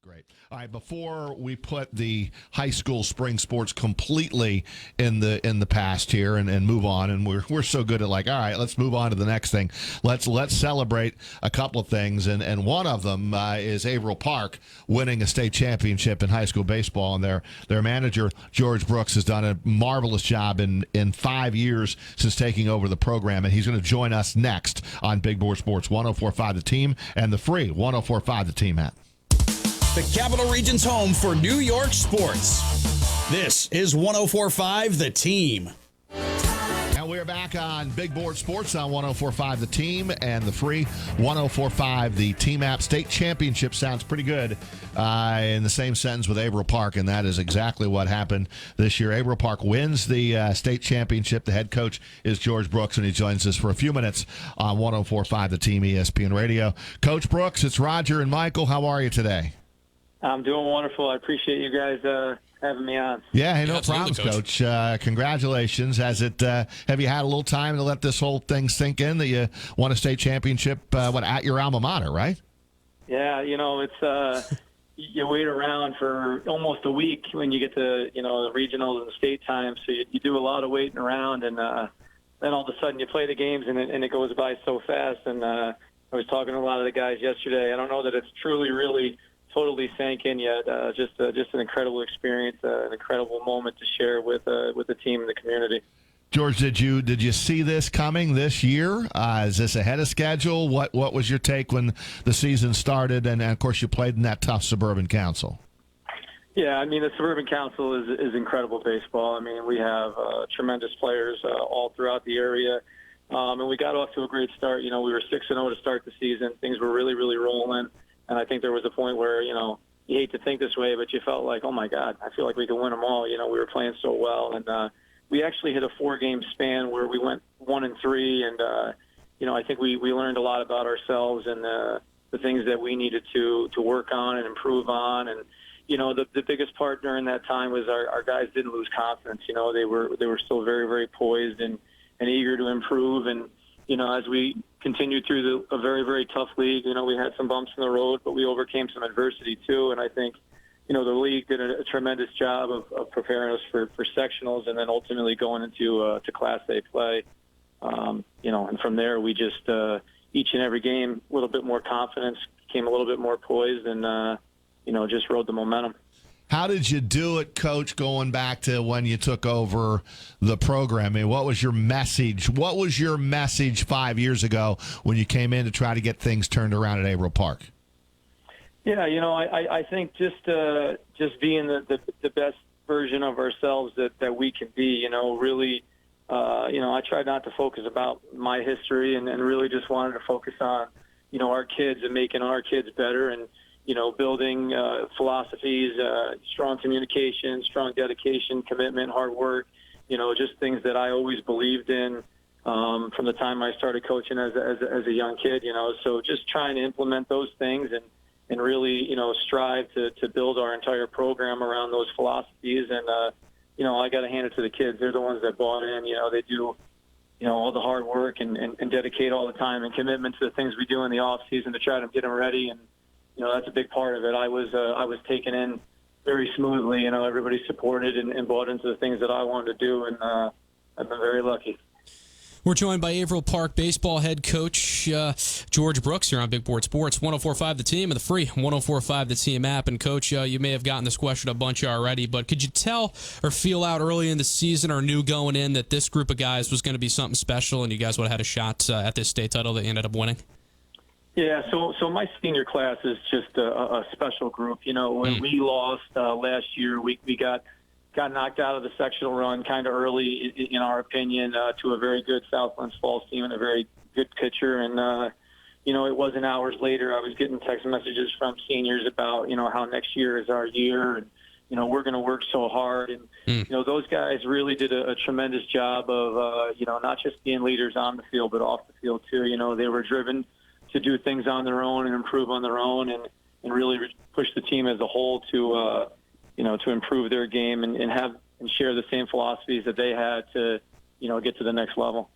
Great. All right, before we put the high school spring sports completely in the past here and move on, and we're so good at like, all right, let's move on to the next thing. Let's celebrate a couple of things, and one of them is Averill Park winning a state championship in high school baseball, and their manager George Brooks has done a marvelous job in 5 years since taking over the program, and he's going to join us next on Big Board Sports 104.5 The Team and the free 104.5 The Team app. The Capital Region's home for New York sports. This is 104.5 The Team. And we're back on Big Board Sports on 104.5 The Team and the free 104.5 The Team app. State championship sounds pretty good in the same sentence with Averill Park, and that is exactly what happened this year. Averill Park wins the state championship. The head coach is George Brooks, and he joins us for a few minutes on 104.5 The Team ESPN Radio. Coach Brooks, it's Roger and Michael. How are you today? I'm doing wonderful. I appreciate you guys having me on. Yeah, hey, no problems, Coach. Congratulations. Have you had a little time to let this whole thing sink in that you won a state championship at your alma mater, right? Yeah, it's you wait around for almost a week when you get to the regionals and state times, so you do a lot of waiting around, and then all of a sudden you play the games and it goes by so fast. And I was talking to a lot of the guys yesterday. I don't know that it's truly really totally sank in yet. Just an incredible experience, an incredible moment to share with the team and the community. George, did you see this coming this year? Is this ahead of schedule? What was your take when the season started? And of course, you played in that tough Suburban Council. Yeah, I mean, the Suburban Council is incredible baseball. I mean, we have tremendous players all throughout the area. And we got off to a great start. We were 6-0 to start the season. Things were really, really rolling. And I think there was a point where, you hate to think this way, but you felt like, oh, my God, I feel like we could win them all. We were playing so well. And we actually hit a 4-game span where we went 1-3. And, I think we learned a lot about ourselves and the things that we needed to work on and improve on. And, the biggest part during that time was our guys didn't lose confidence. They were still very, very poised and eager to improve. And, as we continued through a very, very tough league, we had some bumps in the road, but we overcame some adversity too. And I think, the league did a tremendous job of preparing us for sectionals and then ultimately going into to Class A play. And from there we just each and every game a little bit more confidence, became a little bit more poised, and just rode the momentum. How did you do it, Coach, going back to when you took over the program? I mean, what was your message? What was your message 5 years ago when you came in to try to get things turned around at Averill Park? Yeah, I think just being the best version of ourselves that we can be, really, I tried not to focus about my history and really just wanted to focus on, our kids and making our kids better and, building philosophies, strong communication, strong dedication, commitment, hard work, just things that I always believed in from the time I started coaching as a young kid, So just trying to implement those things and really, strive to build our entire program around those philosophies. And, I got to hand it to the kids. They're the ones that bought in. They do, all the hard work and dedicate all the time and commitment to the things we do in the off season to try to get them ready. And, that's a big part of it. I was taken in very smoothly. Everybody supported and bought into the things that I wanted to do, and I've been very lucky. We're joined by Averill Park baseball head coach George Brooks here on Big Board Sports, 104.5 The Team and the free 104.5 The Team app. And, Coach, you may have gotten this question a bunch already, but could you tell or feel out early in the season or knew going in that this group of guys was going to be something special and you guys would have had a shot at this state title that you ended up winning? Yeah, so my senior class is just a special group. When we lost last year, we got knocked out of the sectional run kind of early, in our opinion, to a very good Southlands Falls team and a very good pitcher. And, it wasn't hours later I was getting text messages from seniors about, how next year is our year and, we're going to work so hard. And, those guys really did a tremendous job of, not just being leaders on the field, but off the field too. They were driven to do things on their own and improve on their own and really push the team as a whole to improve their game and have and share the same philosophies that they had to, get to the next level.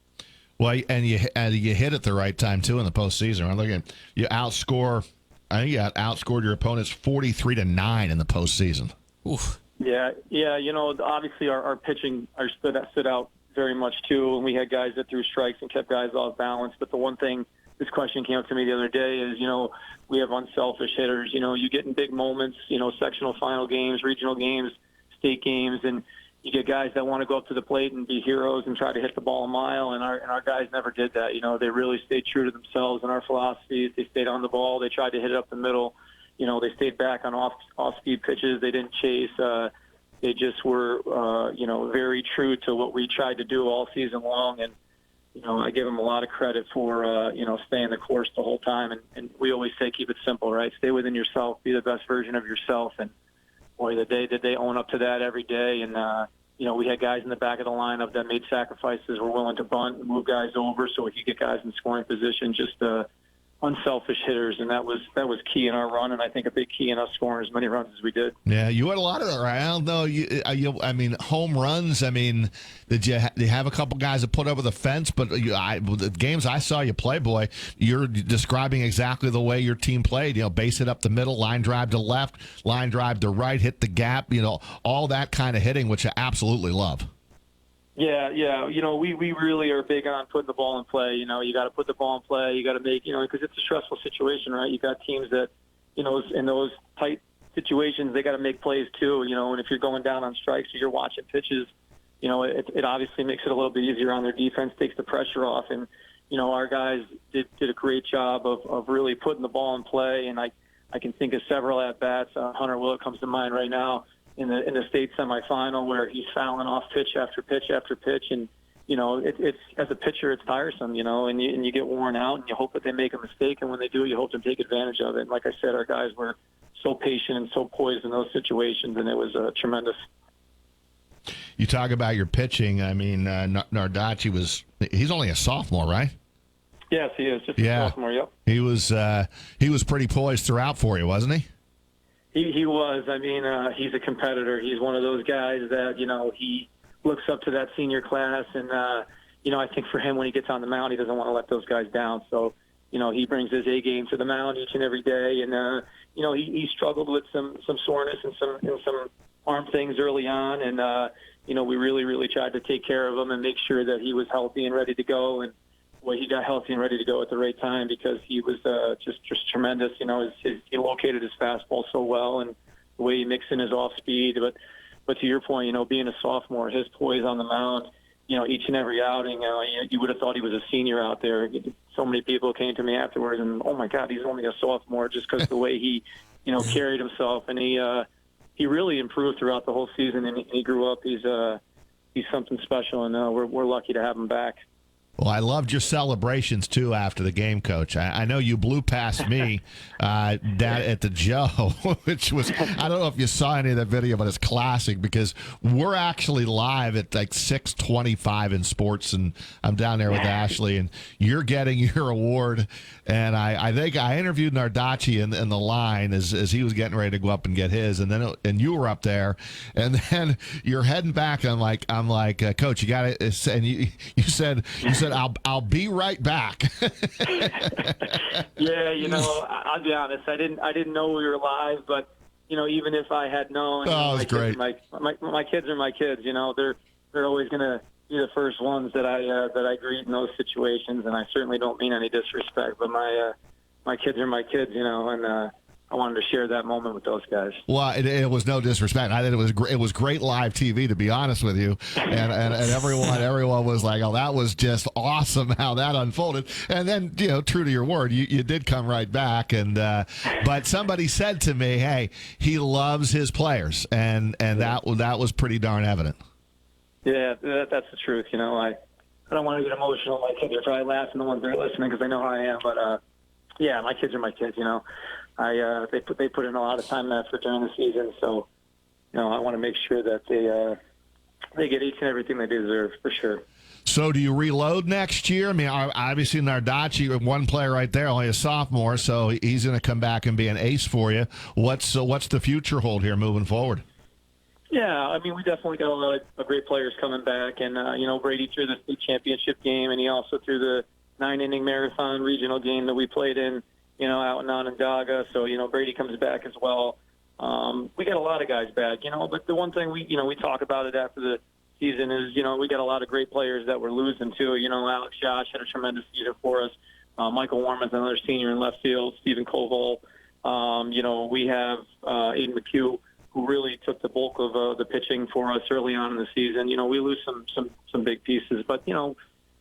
Well, and you hit at the right time too in the postseason. I'm looking, you outscore outscored your opponents 43-9 in the postseason. Oof. Yeah. Obviously our pitching stood out very much too, and we had guys that threw strikes and kept guys off balance. But the one thing this question came up to me the other day is, we have unselfish hitters. You get in big moments, sectional final games, regional games, state games, and you get guys that want to go up to the plate and be heroes and try to hit the ball a mile, and our guys never did that. They really stayed true to themselves and our philosophies. They stayed on the ball. They tried to hit it up the middle. They stayed back on off-speed pitches. They didn't chase. They just were, very true to what we tried to do all season long. And, I give them a lot of credit for, staying the course the whole time. And we always say keep it simple, right? Stay within yourself. Be the best version of yourself. And, boy, did they own up to that every day. And, we had guys in the back of the lineup that made sacrifices, were willing to bunt and move guys over so we could get guys in scoring position, just unselfish hitters, and that was key in our run, and I think a big key in us scoring as many runs as we did. Yeah, you had a lot of that, right? I don't know. Home runs. Did you have a couple guys that put over the fence? But the games I saw you play, boy, you're describing exactly the way your team played. Base it up the middle, line drive to left, line drive to right, hit the gap. All that kind of hitting, which I absolutely love. Yeah. We really are big on putting the ball in play. You got to put the ball in play. You got to make, because it's a stressful situation, right? You got teams that, in those tight situations, they got to make plays too, and if you're going down on strikes or you're watching pitches, it obviously makes it a little bit easier on their defense, takes the pressure off. And, our guys did a great job of really putting the ball in play. And I can think of several at-bats. Hunter Willett comes to mind right now. In the state semifinal, where he's fouling off pitch after pitch after pitch, and it's as a pitcher it's tiresome, and you get worn out, and you hope that they make a mistake, and when they do, you hope to take advantage of it. And like I said, our guys were so patient and so poised in those situations, and it was tremendous. You talk about your pitching. Nardacci he's only a sophomore, right? Yes, he is. Just a sophomore. Yep. He was pretty poised throughout for you, wasn't he? He was. He's a competitor. He's one of those guys that, he looks up to that senior class. And, I think for him, when he gets on the mound, he doesn't want to let those guys down. So, he brings his A game to the mound each and every day. And, he struggled with some soreness and some arm things early on. And, we really, really tried to take care of him and make sure that he was healthy and ready to go. And, well, he got healthy and ready to go at the right time because he was just tremendous. He located his fastball so well, and the way he mixed in his off speed. But to your point, being a sophomore, his poise on the mound, each and every outing, you would have thought he was a senior out there. So many people came to me afterwards, and oh my God, he's only a sophomore, just because the way he, carried himself, and he really improved throughout the whole season, and he grew up. He's something special, and we're lucky to have him back. Well, I loved your celebrations, too, after the game, Coach. I know you blew past me down at the Joe, which was, I don't know if you saw any of that video, but it's classic because we're actually live at like 6:25 in sports, and I'm down there with Ashley, and you're getting your award. And I think I interviewed Nardacci in the line as he was getting ready to go up and get his, and you were up there, and then you're heading back. I'm like, Coach, you got it. And you said I'll be right back. Yeah, I'll be honest. I didn't know we were live, but even if I had known, it was great. My kids are my kids. They're always gonna be the first ones that I greet in those situations, and I certainly don't mean any disrespect. But my kids are my kids, and I wanted to share that moment with those guys. Well, it was no disrespect. I think it was great live TV, to be honest with you, and everyone was like, "Oh, that was just awesome how that unfolded." And then, true to your word, you did come right back. And but somebody said to me, "Hey, he loves his players," and that was pretty darn evident. Yeah, that's the truth. I don't want to get emotional. My kids are probably laughing, the ones that are listening, because they know how I am. But yeah, my kids are my kids. They put in a lot of time and effort during the season, so I want to make sure that they get each and everything they deserve, for sure. So do you reload next year? Obviously Nardacci, one player right there, only a sophomore, so he's going to come back and be an ace for you. What's the future hold here moving forward? Yeah, we definitely got a lot of great players coming back, and Brady threw the state championship game, and he also threw the 9-inning marathon regional game that we played in. out in Onondaga. So, Brady comes back as well. We got a lot of guys back, but the one thing we talk about it after the season is, we got a lot of great players that we're losing too. Alex Josh had a tremendous season for us. Michael Warman's another senior in left field. Stephen Koval. We have Aiden McHugh, who really took the bulk of the pitching for us early on in the season. We lose some big pieces, but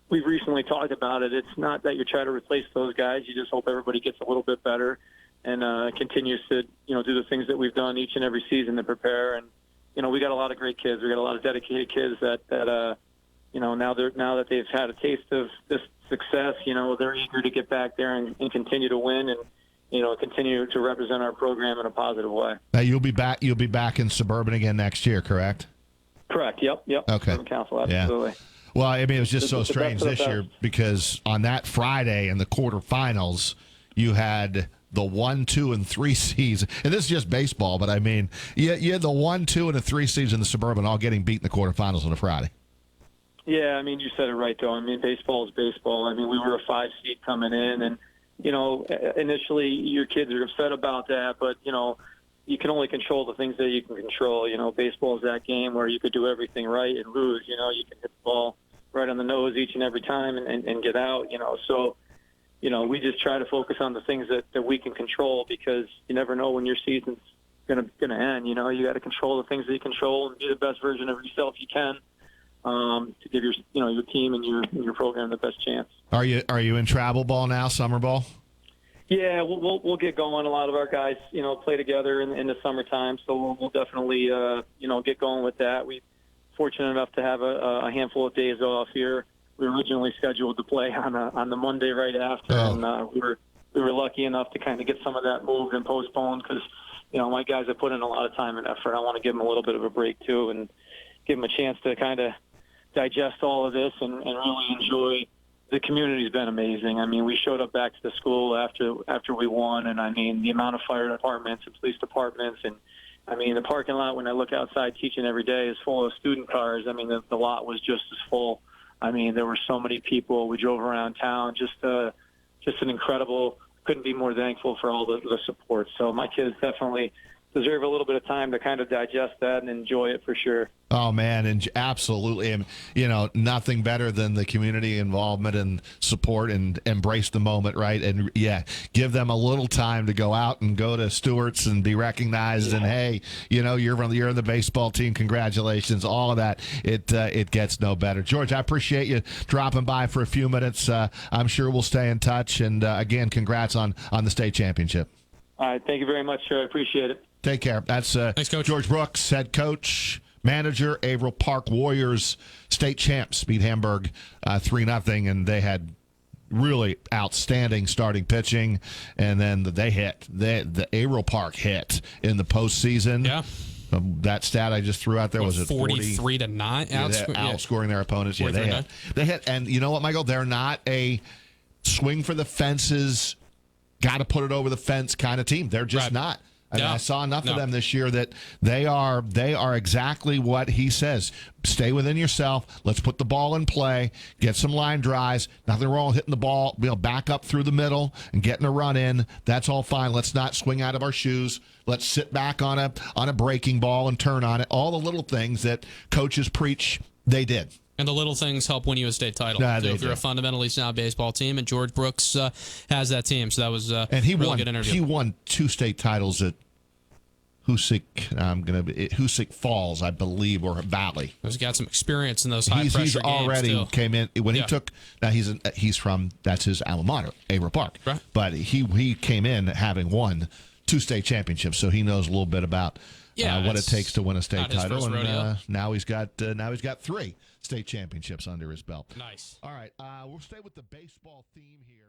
we've recently talked about it. It's not that you're trying to replace those guys. You just hope everybody gets a little bit better and continues to do the things that we've done each and every season to prepare. And we got a lot of great kids. We got a lot of dedicated kids that now that they've had a taste of this success, they're eager to get back there and continue to win and continue to represent our program in a positive way. Now you'll be back in Suburban again next year, correct? Correct. Yep. Okay. Suburban Council, absolutely. Yeah. Well, I mean, it was just so strange this year because on that Friday in the quarterfinals, you had the 1, 2, and 3 seeds, and this is just baseball, but I mean, you had the 1, 2, and the 3 seeds in the Suburban all getting beat in the quarterfinals on a Friday. Yeah, I mean, you said it right, though. I mean, baseball is baseball. I mean, we were a 5 seed coming in, and initially your kids are upset about that, but you can only control the things that you can control. Baseball is that game where you could do everything right and lose. You can hit the ball right on the nose each and every time and get out. So we just try to focus on the things that we can control, because you never know when your season's gonna end. You got to control the things that you control and be the best version of yourself you can to give your team and your program the best chance. Are you in travel ball now, summer ball? Yeah, we'll get going. A lot of our guys, play together in the summertime, so we'll definitely, get going with that. We're fortunate enough to have a handful of days off here. We were originally scheduled to play on the Monday right after, and we were lucky enough to kind of get some of that moved and postponed because, my guys have put in a lot of time and effort. I want to give them a little bit of a break too, and give them a chance to kind of digest all of this and really enjoy. The community's been amazing. I mean, we showed up back to the school after we won, and I mean, the amount of fire departments and police departments, and I mean, the parking lot when I look outside teaching every day is full of student cars. I mean, the lot was just as full. I mean, there were so many people. We drove around town. Just an incredible. Couldn't be more thankful for all the support. So my kids definitely deserve a little bit of time to kind of digest that and enjoy it for sure. Oh, man, and absolutely. And, nothing better than the community involvement and support and embrace the moment, right? And, yeah, give them a little time to go out and go to Stewart's and be recognized. Yeah. And, hey, you're in the baseball team. Congratulations. All of that. It gets no better. George, I appreciate you dropping by for a few minutes. I'm sure we'll stay in touch. And, again, congrats on the state championship. All right. Thank you very much, sir. I appreciate it. Take care. That's Thanks, Coach. George Brooks, head coach, manager, Averill Park Warriors, state champs, beat Hamburg 3-0, and they had really outstanding starting pitching, and then the Averill Park hit in the postseason. Yeah. That stat I just threw out there was at 43-9, outscoring their opponents. Yeah, they hit, and you know what, Michael? They're not a swing for the fences, got to put it over the fence kind of team. They're just not. I mean, I saw enough of them this year that they are exactly what he says. Stay within yourself. Let's put the ball in play. Get some line drives. Nothing wrong with hitting the ball. Back up through the middle and getting a run in. That's all fine. Let's not swing out of our shoes. Let's sit back on a breaking ball and turn on it. All the little things that coaches preach, they did. And the little things help win you a state title. So if you're a fundamentally sound baseball team, and George Brooks has that team, so that was and he really won. Good interview. He won 2 state titles at Hoosick Falls, I believe, or Valley. He's got some experience in those high pressure games. He's already too. Came in when he took. Now he's from, that's his alma mater, Averill Park. Right. But he came in having won 2 state championships, so he knows a little bit about what it takes to win a state title. And now he's got 3 state championships under his belt. Nice. All right, we'll stay with the baseball theme here.